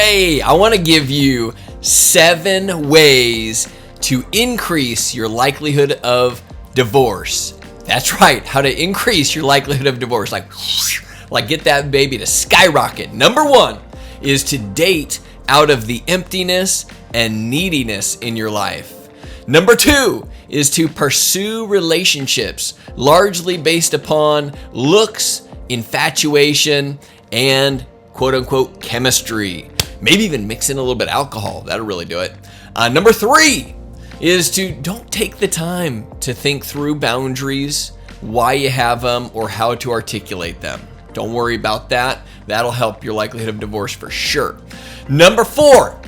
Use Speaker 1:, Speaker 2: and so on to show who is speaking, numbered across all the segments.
Speaker 1: Hey, I want to give you 7 ways to increase your likelihood of divorce. That's right, how to increase your likelihood of divorce. Like get that baby to skyrocket. Number 1 is to date out of the emptiness and neediness in your life. Number 2 is to pursue relationships largely based upon looks, infatuation, and quote unquote chemistry. Maybe even mix in a little bit of alcohol. That'll really do it. Number 3 is to don't take the time to think through boundaries, why you have them, or how to articulate them. Don't worry about that. That'll help your likelihood of divorce for sure. Number 4,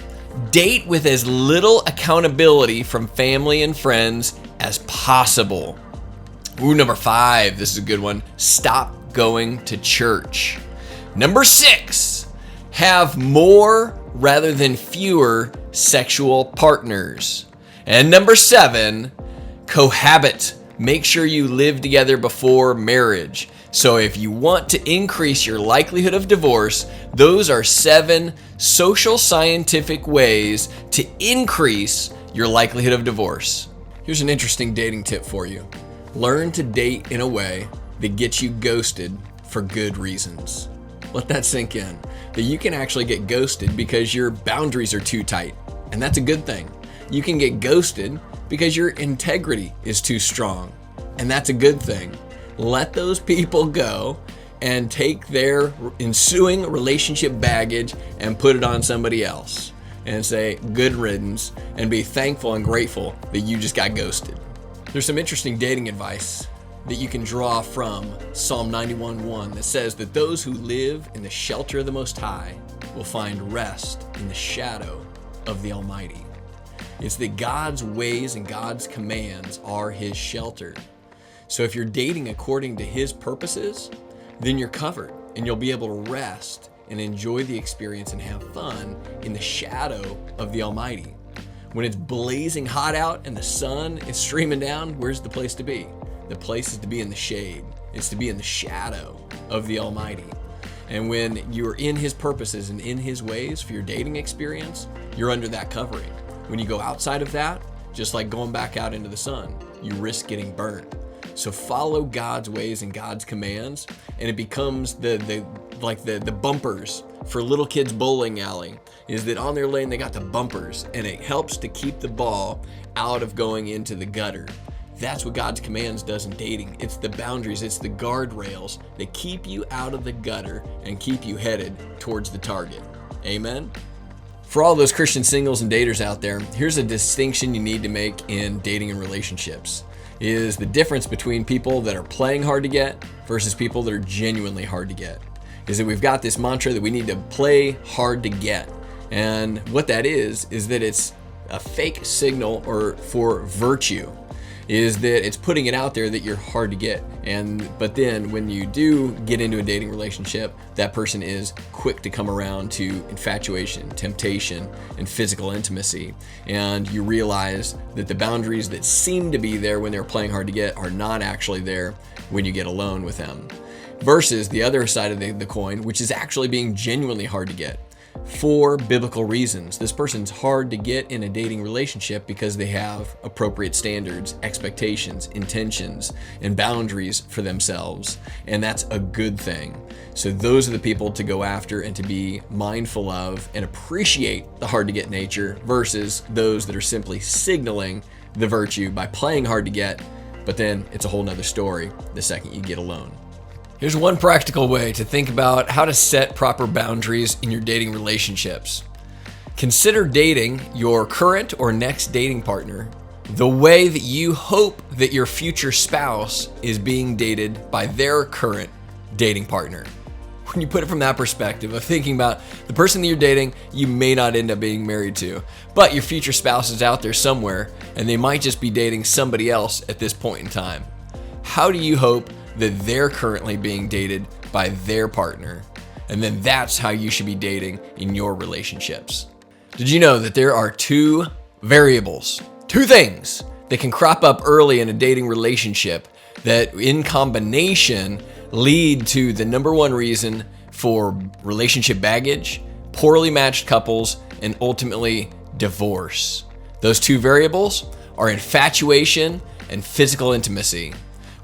Speaker 1: date with as little accountability from family and friends as possible. Number 5, this is a good one. Stop going to church. Number 6, have more rather than fewer sexual partners. And number 7, cohabit. Make sure you live together before marriage. So if you want to increase your likelihood of divorce, those are 7 social scientific ways to increase your likelihood of divorce. Here's an interesting dating tip for you. Learn to date in a way that gets you ghosted for good reasons. Let that sink in. That you can actually get ghosted because your boundaries are too tight. And that's a good thing. You can get ghosted because your integrity is too strong. And that's a good thing. Let those people go and take their ensuing relationship baggage and put it on somebody else and say good riddance and be thankful and grateful that you just got ghosted. There's some interesting dating advice that you can draw from Psalm 91:1 that says that those who live in the shelter of the Most High will find rest in the shadow of the Almighty. It's that God's ways and God's commands are His shelter. So if you're dating according to His purposes, then you're covered and you'll be able to rest and enjoy the experience and have fun in the shadow of the Almighty. When it's blazing hot out and the sun is streaming down, where's the place to be? The place is to be in the shade. It's to be in the shadow of the Almighty. And when you're in His purposes and in His ways for your dating experience, you're under that covering. When you go outside of that, just like going back out into the sun, you risk getting burnt. So follow God's ways and God's commands, and it becomes the bumpers for little kids' bowling alley, is that on their lane they got the bumpers, and it helps to keep the ball out of going into the gutter. That's what God's commands does in dating. It's the boundaries, it's the guardrails that keep you out of the gutter and keep you headed towards the target. Amen? For all those Christian singles and daters out there, here's a distinction you need to make in dating and relationships. Is the difference between people that are playing hard to get versus people that are genuinely hard to get. Is that we've got this mantra that we need to play hard to get. And what that is that it's a fake signal or for virtue. Is that it's putting it out there that you're hard to get. But then when you do get into a dating relationship, that person is quick to come around to infatuation, temptation, and physical intimacy. And you realize that the boundaries that seem to be there when they're playing hard to get are not actually there when you get alone with them. Versus the other side of the coin, which is actually being genuinely hard to get. For biblical reasons. This person's hard to get in a dating relationship because they have appropriate standards, expectations, intentions, and boundaries for themselves. And that's a good thing. So those are the people to go after and to be mindful of and appreciate the hard to get nature versus those that are simply signaling the virtue by playing hard to get, but then it's a whole nother story the second you get alone. Here's one practical way to think about how to set proper boundaries in your dating relationships. Consider dating your current or next dating partner the way that you hope that your future spouse is being dated by their current dating partner. When you put it from that perspective of thinking about the person that you're dating, you may not end up being married to, but your future spouse is out there somewhere and they might just be dating somebody else at this point in time. How do you hope that they're currently being dated by their partner? And then that's how you should be dating in your relationships. Did you know that there are 2 variables, 2 things that can crop up early in a dating relationship that in combination lead to the number 1 reason for relationship baggage, poorly matched couples, and ultimately divorce. Those two variables are infatuation and physical intimacy.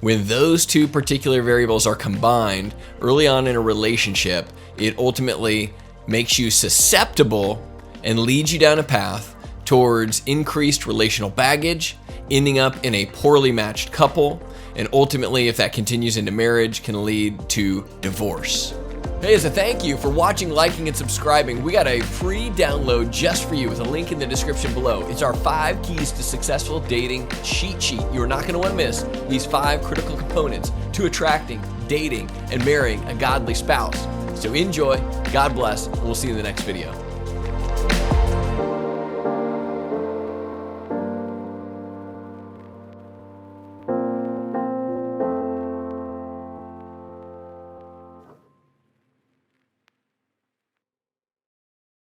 Speaker 1: When those two particular variables are combined early on in a relationship, it ultimately makes you susceptible and leads you down a path towards increased relational baggage, ending up in a poorly matched couple, and ultimately, if that continues into marriage, can lead to divorce. Hey, as a thank you for watching, liking, and subscribing, we got a free download just for you with a link in the description below. It's our 5 keys to successful dating cheat sheet. You're not going to want to miss these 5 critical components to attracting, dating, and marrying a godly spouse. So enjoy, God bless, and we'll see you in the next video.